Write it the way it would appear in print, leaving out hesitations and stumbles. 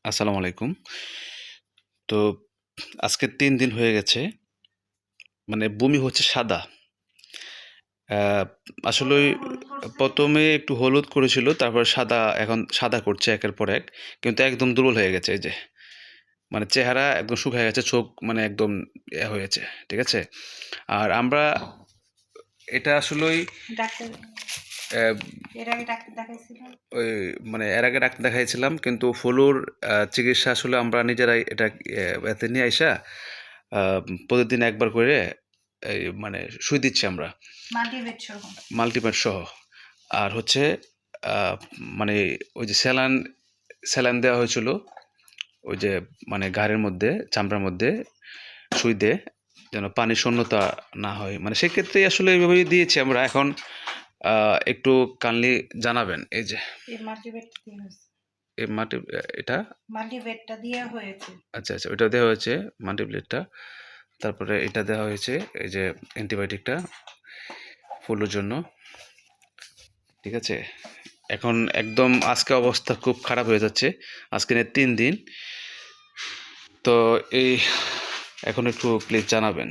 আসসালামু আলাইকুম। তো আজকে ৩ দিন হয়ে গেছে। মানে বমি হচ্ছে সাদা। আ আসলেই ১ম এ একটু হলুদ করেছিল, তারপরে সাদা, এখন সাদা করছে একের পর এক। কিন্তু একদম দুর্বল হয়ে গেছে এই যে। মানে চেহারা একদম শুকায় গেছে, চোখ মানে একদম হয়েছে। ঠিক আছে? আর আমরা এটা আসলেই ডাক্তার অ্যা এর আগে ডাক্তার দেখাইছিলেন? ওই মানে এর আগে ডাক্তার দেখাইছিলাম, কিন্তু ফলুর চিকিৎসা আসলে আমরা নিজেরাই এটা এতে নিয়ে আইসা আ প্রতিদিন একবার করে এই মানে সুই দিচ্ছি আমরা। মাল্টিভেট সহ। মাল্টিমেট সহ। আর হচ্ছে আ মানে ওই যে স্যালাইন দেওয়া হয়েছিল। ওই যে মানে ঘাড়ের মধ্যে, চামড়ার মধ্যে সুই দিয়ে যেন পানির শূন্যতা না হয়। মানে সেক্ষেত্রেই আসলে এভাবেই দিয়েছি আমরা। এখন একটু কাইন্ডলি জানাবেন এই যে এই মাল্টিভেটটা দিয়ে হয়েছে। এই মাটি এটা মাল্টিভেটটা দিয়ে হয়েছে। আচ্ছা, আচ্ছা, ওইটা দেওয়া হয়েছে মাল্টিপ্লেটটা। তারপরে এটা দেওয়া হয়েছে এই যে অ্যান্টিবায়োটিকটা ফলুর জন্য। ঠিক আছে? এখন একদম আজকে অবস্থা খুব খারাপ হয়ে যাচ্ছে। আজকে নিয়ে ৩ দিন। তো এই এখন একটু প্লিজ জানাবেন।